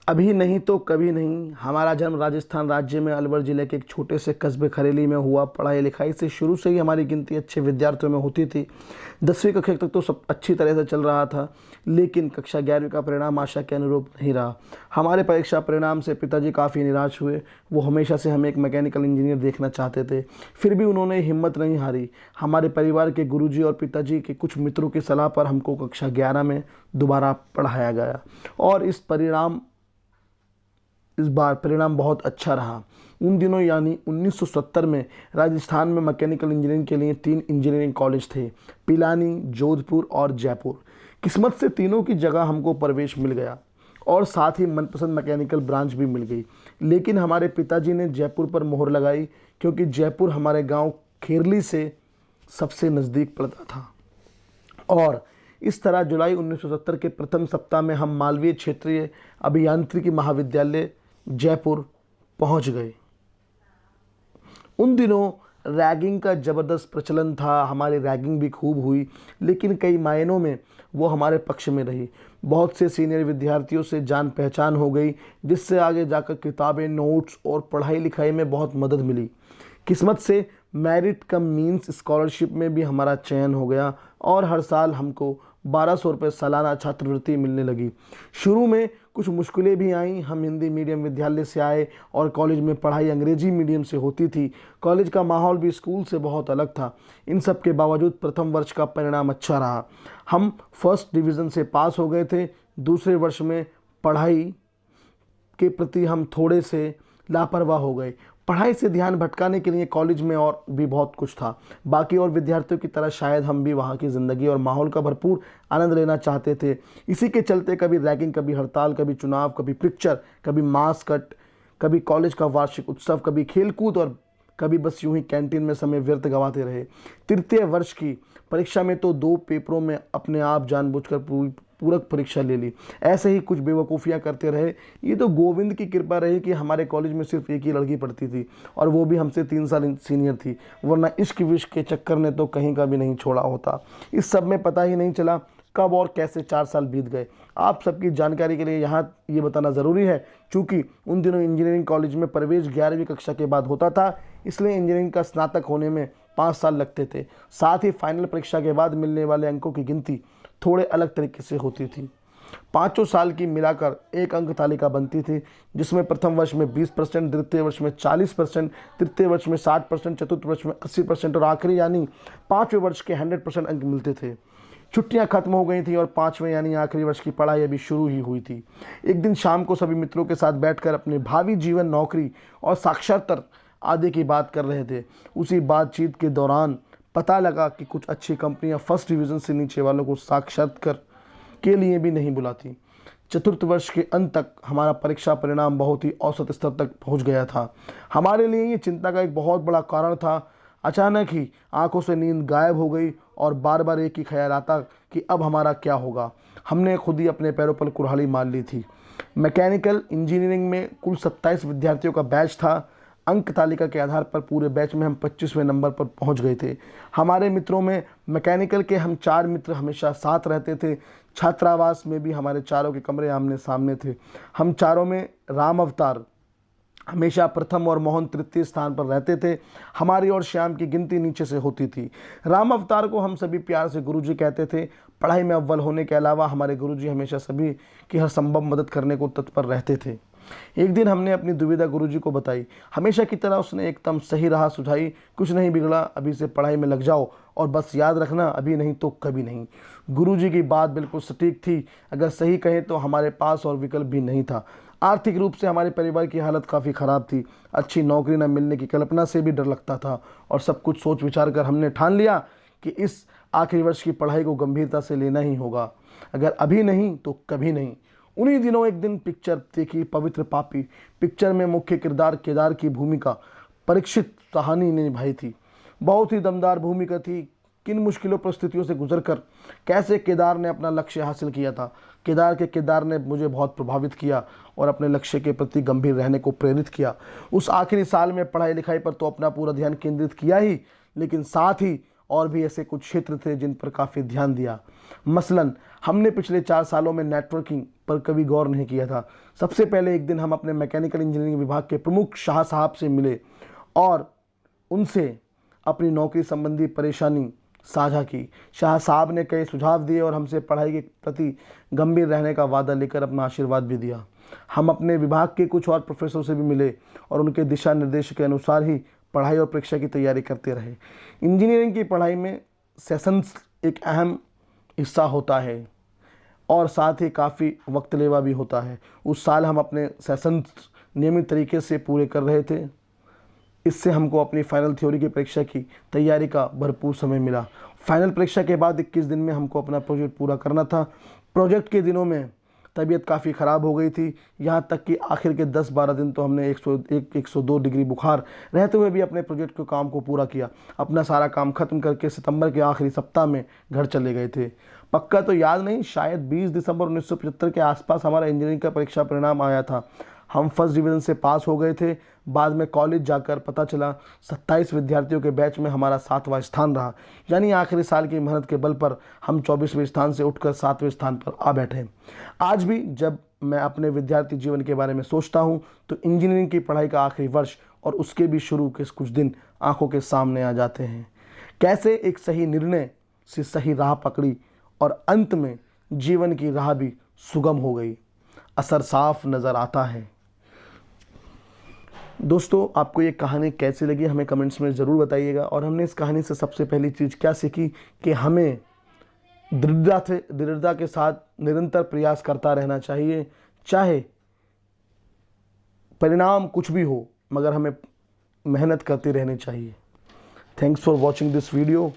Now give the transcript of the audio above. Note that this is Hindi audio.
अभी नहीं तो कभी नहीं। हमारा जन्म राजस्थान राज्य में अलवर जिले के एक छोटे से कस्बे खरेली में हुआ। पढ़ाई लिखाई से शुरू से ही हमारी गिनती अच्छे विद्यार्थियों में होती थी। 10वीं कक्षा तक तो सब अच्छी तरह से चल रहा था, लेकिन कक्षा 11वीं का परिणाम आशा के अनुरूप नहीं रहा। हमारे परीक्षा परिणाम से पिताजी काफ़ी निराश हुए। वो हमेशा से हमें एक मैकेनिकल इंजीनियर देखना चाहते थे, फिर भी उन्होंने हिम्मत नहीं हारी। हमारे परिवार के गुरुजी और पिताजी के कुछ मित्रों की सलाह पर हमको कक्षा 11 में दोबारा पढ़ाया गया और इस बार परिणाम बहुत अच्छा रहा। उन दिनों यानी 1970 में राजस्थान में मैकेनिकल इंजीनियरिंग के लिए 3 इंजीनियरिंग कॉलेज थे, पिलानी, जोधपुर और जयपुर। किस्मत से तीनों की जगह हमको प्रवेश मिल गया और साथ ही मनपसंद मैकेनिकल ब्रांच भी मिल गई। लेकिन हमारे पिताजी ने जयपुर पर मोहर लगाई, क्योंकि जयपुर हमारे गांव खेरली से सबसे नज़दीक पड़ता था। और इस तरह जुलाई 1970 के प्रथम सप्ताह में हम मालवीय क्षेत्रीय अभियांत्रिकी महाविद्यालय जयपुर पहुंच गए। उन दिनों रैगिंग का ज़बरदस्त प्रचलन था। हमारी रैगिंग भी खूब हुई, लेकिन कई मायनों में वो हमारे पक्ष में रही। बहुत से सीनियर विद्यार्थियों से जान पहचान हो गई, जिससे आगे जाकर किताबें, नोट्स और पढ़ाई लिखाई में बहुत मदद मिली। किस्मत से मेरिट कम मीन्स स्कॉलरशिप में भी हमारा चयन हो गया और हर साल हमको 1200 रुपये सालाना छात्रवृत्ति मिलने लगी। शुरू में कुछ मुश्किलें भी आईं। हम हिंदी मीडियम विद्यालय से आए और कॉलेज में पढ़ाई अंग्रेजी मीडियम से होती थी। कॉलेज का माहौल भी स्कूल से बहुत अलग था। इन सब के बावजूद प्रथम वर्ष का परिणाम अच्छा रहा। हम फर्स्ट डिवीज़न से पास हो गए थे। दूसरे वर्ष में पढ़ाई के प्रति हम थोड़े से लापरवाह हो गए। पढ़ाई से ध्यान भटकाने के लिए कॉलेज में और भी बहुत कुछ था। बाकी और विद्यार्थियों की तरह शायद हम भी वहाँ की ज़िंदगी और माहौल का भरपूर आनंद लेना चाहते थे। इसी के चलते कभी रैगिंग, कभी हड़ताल, कभी चुनाव, कभी पिक्चर, कभी मास कट, कभी कॉलेज का वार्षिक उत्सव, कभी खेलकूद और कभी बस यूं ही कैंटीन में समय व्यर्थ गंवाते रहे। तृतीय वर्ष की परीक्षा में तो 2 पेपरों में अपने आप जानबूझकर पूरक परीक्षा ले ली। ऐसे ही कुछ बेवकूफ़ियाँ करते रहे। ये तो गोविंद की कृपा रही कि हमारे कॉलेज में सिर्फ एक ही लड़की पढ़ती थी और वो भी हमसे 3 साल सीनियर थी, वरना इश्क विश्क के चक्कर ने तो कहीं का भी नहीं छोड़ा होता। इस सब में पता ही नहीं चला कब और कैसे 4 साल बीत गए। आप सबकी जानकारी के लिए यहाँ ये बताना ज़रूरी है, चूँकि उन दिनों इंजीनियरिंग कॉलेज में प्रवेश 11वीं कक्षा के बाद होता था, इसलिए इंजीनियरिंग का स्नातक होने में 5 साल लगते थे। साथ ही फाइनल परीक्षा के बाद मिलने वाले अंकों की गिनती थोड़े अलग तरीके से होती थी। 5 साल की मिलाकर एक अंक तालिका बनती थी, जिसमें प्रथम वर्ष में 20%, द्वितीय वर्ष में 40%, तृतीय वर्ष में 60%, चतुर्थ वर्ष में 80% और आखिरी यानी 5वें वर्ष के 100% अंक मिलते थे। छुट्टियां खत्म हो गई थी और 5वें यानी आखिरी वर्ष की पढ़ाई अभी शुरू ही हुई थी। एक दिन शाम को सभी मित्रों के साथ बैठकर अपने भावी जीवन, नौकरी और साक्षात्कार आदि की बात कर रहे थे। उसी बातचीत के दौरान पता लगा कि कुछ अच्छी कंपनियां फर्स्ट डिवीज़न से नीचे वालों को साक्षात्कार के लिए भी नहीं बुलाती। चतुर्थ वर्ष के अंत तक हमारा परीक्षा परिणाम बहुत ही औसत स्तर तक पहुंच गया था। हमारे लिए ये चिंता का एक बहुत बड़ा कारण था। अचानक ही आंखों से नींद गायब हो गई और बार बार एक ही ख्याल आता कि अब हमारा क्या होगा। हमने खुद ही अपने पैरों पर कुल्हाड़ी मार ली थी। मैकेनिकल इंजीनियरिंग में कुल 27 विद्यार्थियों का बैच था। अंक तालिका के आधार पर पूरे बैच में हम 25वें नंबर पर पहुंच गए थे। हमारे मित्रों में मैकेनिकल के हम 4 मित्र हमेशा साथ रहते थे। छात्रावास में भी हमारे चारों के कमरे आमने सामने थे। हम चारों में राम अवतार हमेशा प्रथम और मोहन तृतीय स्थान पर रहते थे। हमारी और श्याम की गिनती नीचे से होती थी। राम अवतार को हम सभी प्यार से गुरुजी कहते थे। पढ़ाई में अव्वल होने के अलावा हमारे गुरुजी हमेशा सभी की हर संभव मदद करने को तत्पर रहते थे। एक दिन हमने अपनी दुविधा गुरुजी को बताई। हमेशा की तरह उसने एकदम सही राह सुझाई। कुछ नहीं बिगड़ा, अभी से पढ़ाई में लग जाओ और बस याद रखना, अभी नहीं तो कभी नहीं। गुरुजी की बात बिल्कुल सटीक थी। अगर सही कहें तो हमारे पास और विकल्प भी नहीं था। आर्थिक रूप से हमारे परिवार की हालत काफ़ी ख़राब थी। अच्छी नौकरी न मिलने की कल्पना से भी डर लगता था और सब कुछ सोच विचार कर हमने ठान लिया कि इस आखिरी वर्ष की पढ़ाई को गंभीरता से लेना ही होगा। अगर अभी नहीं तो कभी नहीं। उन्हीं दिनों एक दिन पिक्चर देखी, पवित्र पापी। पिक्चर में मुख्य किरदार केदार की भूमिका परीक्षित साहनी ने निभाई थी। बहुत ही दमदार भूमिका थी। किन मुश्किलों परिस्थितियों से गुजरकर कैसे केदार ने अपना लक्ष्य हासिल किया था। केदार के किरदार ने मुझे बहुत प्रभावित किया और अपने लक्ष्य के प्रति गंभीर रहने को प्रेरित किया। उस आखिरी साल में पढ़ाई लिखाई पर तो अपना पूरा ध्यान केंद्रित किया ही, लेकिन साथ ही और भी ऐसे कुछ क्षेत्र थे जिन पर काफ़ी ध्यान दिया। मसलन हमने पिछले 4 सालों में नेटवर्किंग पर कभी गौर नहीं किया था। सबसे पहले एक दिन हम अपने मैकेनिकल इंजीनियरिंग विभाग के प्रमुख शाह साहब से मिले और उनसे अपनी नौकरी संबंधी परेशानी साझा की। शाह साहब ने कई सुझाव दिए और हमसे पढ़ाई के प्रति गंभीर रहने का वादा लेकर अपना आशीर्वाद भी दिया। हम अपने विभाग के कुछ और प्रोफेसरों से भी मिले और उनके दिशा निर्देश के अनुसार ही पढ़ाई और परीक्षा की तैयारी करते रहे। इंजीनियरिंग की पढ़ाई में सेशंस एक अहम हिस्सा होता है और साथ ही काफ़ी वक्त लेवा भी होता है। उस साल हम अपने सेशंस नियमित तरीके से पूरे कर रहे थे। इससे हमको अपनी फाइनल थ्योरी की परीक्षा की तैयारी का भरपूर समय मिला। फाइनल परीक्षा के बाद 21 दिन में हमको अपना प्रोजेक्ट पूरा करना था। प्रोजेक्ट के दिनों में तबीयत काफ़ी ख़राब हो गई थी, यहाँ तक कि आखिर के 10-12 दिन तो हमने 102 डिग्री बुखार रहते हुए भी अपने प्रोजेक्ट के काम को पूरा किया। अपना सारा काम ख़त्म करके सितंबर के आखिरी सप्ताह में घर चले गए थे। पक्का तो याद नहीं, शायद 20 दिसंबर 1975 के आसपास हमारा इंजीनियरिंग का परीक्षा परिणाम आया था। हम फर्स्ट डिवीज़न से पास हो गए थे। बाद में कॉलेज जाकर पता चला 27 विद्यार्थियों के बैच में हमारा 7वां स्थान रहा। यानी आखिरी साल की मेहनत के बल पर हम 24वें स्थान से उठकर 7वें स्थान पर आ बैठे। आज भी जब मैं अपने विद्यार्थी जीवन के बारे में सोचता हूँ तो इंजीनियरिंग की पढ़ाई का आखिरी वर्ष और उसके भी शुरू के कुछ दिन आंखों के सामने आ जाते हैं। कैसे एक सही निर्णय से सही राह पकड़ी और अंत में जीवन की राह भी सुगम हो गई। असर साफ नज़र आता है। दोस्तों, आपको ये कहानी कैसी लगी हमें कमेंट्स में ज़रूर बताइएगा। और हमने इस कहानी से सबसे पहली चीज़ क्या सीखी कि हमें दृढ़ता के साथ निरंतर प्रयास करता रहना चाहिए, चाहे परिणाम कुछ भी हो, मगर हमें मेहनत करती रहनी चाहिए। Thanks for watching this video.